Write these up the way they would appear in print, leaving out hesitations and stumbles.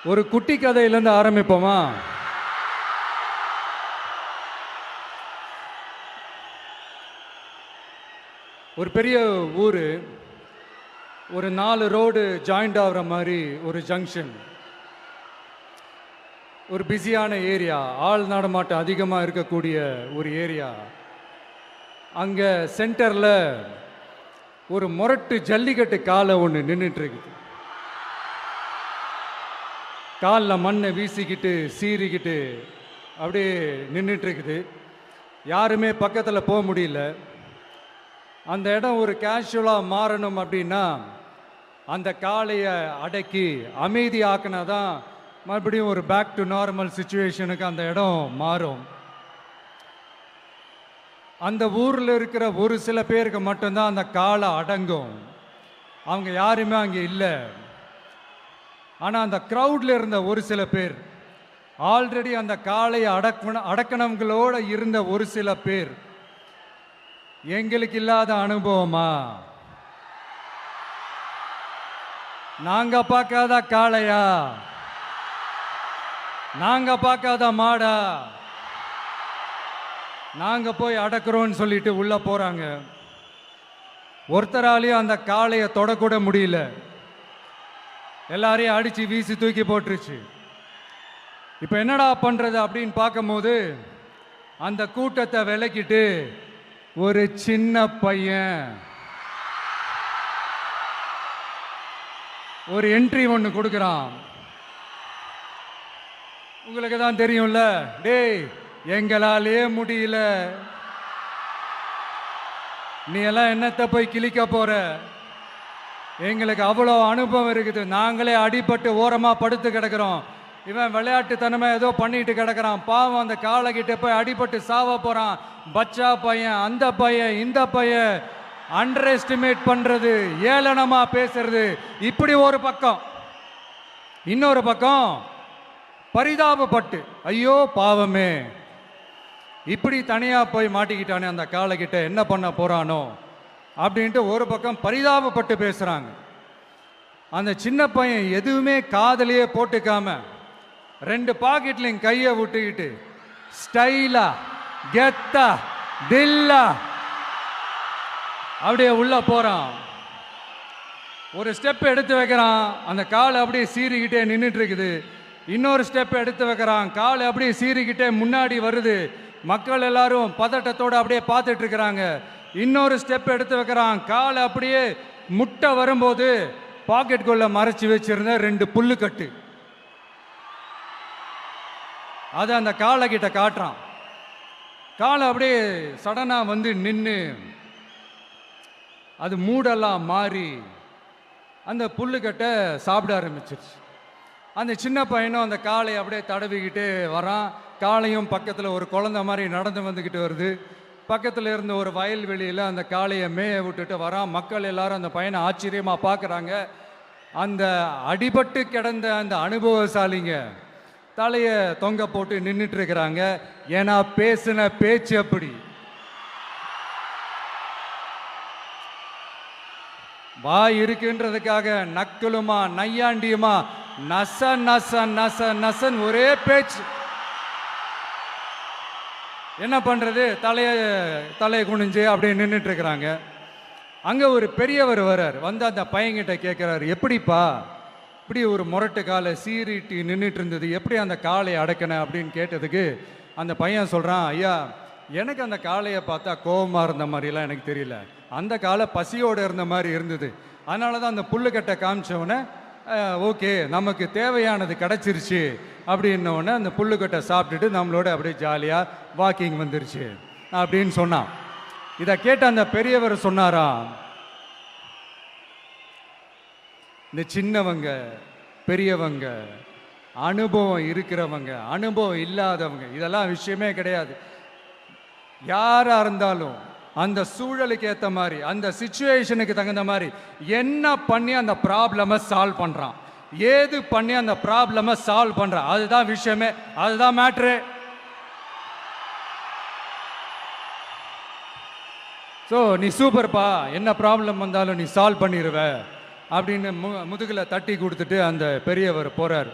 ஒரு குட்டி கதையிலேருந்து ஆரம்பிப்போமா? ஒரு பெரிய ஊர், ஒரு 4 ரோடு ஜாயிண்ட் ஆகிற மாதிரி ஒரு ஜங்ஷன், ஒரு பிஸியான ஏரியா, ஆள் நடமாட்டம் அதிகமாக இருக்கக்கூடிய ஒரு ஏரியா. அங்கே சென்டரில் ஒரு முரட்டு ஜல்லிக்கட்டு காலை ஒன்று நின்றுட்டு இருக்குது. காலில் மண்ணை வீசிக்கிட்டு சீறிக்கிட்டு அப்படியே நின்றுட்டுருக்குது. யாருமே பக்கத்தில் போக முடியல. அந்த இடம் ஒரு கேஷுவலாக மாறணும் அப்படின்னா அந்த காளையை அடக்கி அமைதி ஆக்கினா தான் மறுபடியும் ஒரு பேக் டு நார்மல் சுச்சுவேஷனுக்கு அந்த இடம் மாறும். அந்த ஊரில் இருக்கிற ஒரு சில பேருக்கு மட்டும்தான் அந்த காளை அடங்கும். அவங்க யாருமே அங்கே இல்லை. ஆனால் அந்த க்ரௌடில் இருந்த ஒரு சில பேர், ஆல்ரெடி அந்த காளையை அடக்கணங்களோடு இருந்த ஒரு சில பேர், எங்களுக்கு இல்லாத அனுபவமா? நாங்க பார்க்காத காளையா? நாங்க பார்க்காத மாடா? நாங்க போய் அடக்குறோம்னு சொல்லிட்டு உள்ள போறாங்க. ஒருத்தராலையும் அந்த காளையை தொடக்கூட முடியல. எல்லாரையும் அடிச்சு வீசி தூக்கி போட்டுருச்சு. இப்போ என்னடா பண்றது அப்படின்னு பார்க்கும்போது அந்த கூட்டத்தை விலக்கிட்டு ஒரு சின்ன பையன் ஒரு என்ட்ரி ஒன்று கொடுக்குறான். உங்களுக்கு தான் தெரியும்ல, டேய் எங்களாலே முடியல, நீ எல்லாம் என்னத்தை போய் கிழிக்க போற? எங்களுக்கு அவ்வளோ அனுபவம் இருக்குது, நாங்களே அடிபட்டு ஓரமாக படுத்து கிடக்கிறோம். இவன் விளையாட்டுத்தனமாக ஏதோ பண்ணிட்டு கிடக்கிறான், பாவம் அந்த காளைகிட்ட போய் அடிபட்டு சாவ போகிறான். பச்சா பையன், அந்த பையன், இந்த பையன், அண்டர் எஸ்டிமேட் பண்ணுறது, ஏளனமாக பேசுறது, இப்படி ஒரு பக்கம். இன்னொரு பக்கம் பரிதாபப்பட்டு, ஐயோ பாவமே, இப்படி தனியாக போய் மாட்டிக்கிட்டானே அந்த காளைகிட்ட, என்ன பண்ண போகிறானோ அப்படின்ட்டு ஒரு பக்கம் பரிதாபப்பட்டு பேசுகிறாங்க. அந்த சின்ன பையன் எதுவுமே காதலையே போட்டுக்காம 2 பாக்கெட்லையும் கையை விட்டுக்கிட்டு ஸ்டைலா கெத்தா தில்லா அப்படியே உள்ள போறான். ஒரு ஸ்டெப் எடுத்து வைக்கிறான், அந்த காலை அப்படியே சீறிக்கிட்டே நின்றுட்டு இருக்குது. இன்னொரு ஸ்டெப் எடுத்து வைக்கிறான், காலை அப்படியே சீறிக்கிட்டே முன்னாடி வருது. மக்கள் எல்லாரும் பதட்டத்தோடு அப்படியே பார்த்துட்டு இருக்கிறாங்க. இன்னொரு ஸ்டெப் எடுத்து வைக்கிறான், காலை அப்படியே முட்டை வரும்போது பாக்கெட்டுக்குள்ள மறைச்சி வச்சிருந்த 2 புல்லுக்கட்டு அதை அந்த காளை கிட்ட காட்டுறான். காளை அப்படியே சடனா வந்து நின்று அது மூடெல்லாம் மாறி அந்த புல்லுக்கட்டை சாப்பிட ஆரம்பிச்சிருச்சு. அந்த சின்ன பையனும் அந்த காளையை அப்படியே தடவிக்கிட்டு வரான். காளையும் பக்கத்தில் ஒரு குழந்தை மாதிரி நடந்து வந்துக்கிட்டு வருது. பக்கத்தில் இருந்த ஒரு வயல்வெளியில் அந்த காளையை மேய விட்டுட்டு வரான். மக்கள் எல்லாரும் அந்த பையனை ஆச்சரியமாக பார்க்குறாங்க. அந்த அடிபட்டு கிடந்த அந்த அனுபவசாலிங்க தலையை தொங்க போட்டு நின்றுட்டு இருக்கிறாங்க. ஏன்னா பேசின பேச்சு அப்படி. வாய் இருக்குன்றதுக்காக நக்கலுமா நையாண்டியுமா நச நச நச நசன் ஒரே பேச்சு. என்ன பண்ணுறது, தலையை குனிஞ்சு அப்படியே நின்றுட்டு இருக்கிறாங்க. அங்கே ஒரு பெரியவர் வர்றார். வந்து அந்த பையன்கிட்ட கேட்குறாரு, எப்படிப்பா இப்படி ஒரு முரட்டு காலை சீறிட்டு நின்றுட்டு இருந்தது, எப்படி அந்த காளையை அடக்கின அப்படின்னு கேட்டதுக்கு அந்த பையன் சொல்கிறான், ஐயா எனக்கு அந்த காளையை பார்த்தா கோபமாக இருந்த மாதிரிலாம் எனக்கு தெரியல, அந்த காலை பசியோடு இருந்த மாதிரி இருந்தது. அதனால தான் அந்த புல்லுக்கட்டை காமிச்சவொடனே ஓகே நமக்கு தேவையானது கிடச்சிருச்சு அப்படின்னோடனே அந்த புல்லுக்கட்டை சாப்பிட்டுட்டு நம்மளோட அப்படியே ஜாலியாக வாக்கிங் வந்துருச்சு அப்படின்னு சொன்னான். இதை கேட்ட அந்த பெரியவர் சொன்னாரா, இந்த சின்னவங்க பெரியவங்க, அனுபவம் இருக்கிறவங்க அனுபவம் இல்லாதவங்க இதெல்லாம் விஷயமே கிடையாது. யாரா இருந்தாலும் அந்த சூழலுக்கு ஏற்ற மாதிரி அந்த சிச்சுவேஷனுக்கு தகுந்த மாதிரி என்ன பண்ணி அந்த ப்ராப்ளமை சால்வ் பண்ணுறான், ஏது பண்ணி அந்த ப்ராப்ளமை சால்வ் பண்ணுறான், அதுதான் விஷயமே, அதுதான் மேட்ரு. ஸோ நீ சூப்பர்ப்பா, என்ன ப்ராப்ளம் வந்தாலும் நீ சால்வ் பண்ணிடுவ அப்படின்னு முதுகில் தட்டி கொடுத்துட்டு அந்த பெரியவர் போகிறார்.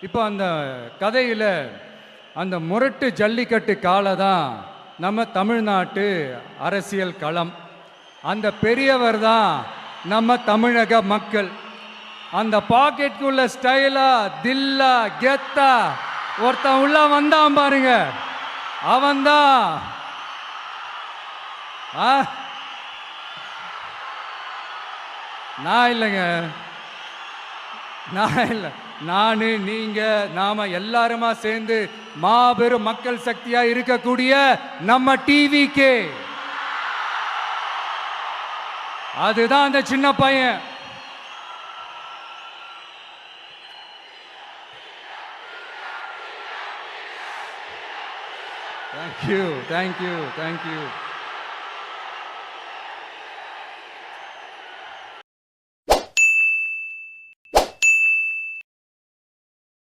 இப்போ அந்த கதையில் அந்த முரட்டு ஜல்லிக்கட்டு காலை தான் நம்ம தமிழ்நாட்டு அரசியல் களம். அந்த பெரியவர் தான் நம்ம தமிழக மக்கள். அந்த பாக்கெட்டுக்குள்ள ஸ்டைலா தில்லா கெத்தா ஒருத்தன் உள்ள வந்தான் பாருங்க, அவன்தான் நான் இல்லைங்க, நான் இல்லை, நானு நீங்க நாம எல்லாருமா சேர்ந்து மாபெரும் மக்கள் சக்தியா இருக்கக்கூடிய நம்ம டிவிக்கு, அதுதான் அந்த சின்ன பையன். Thank you thank you thank you.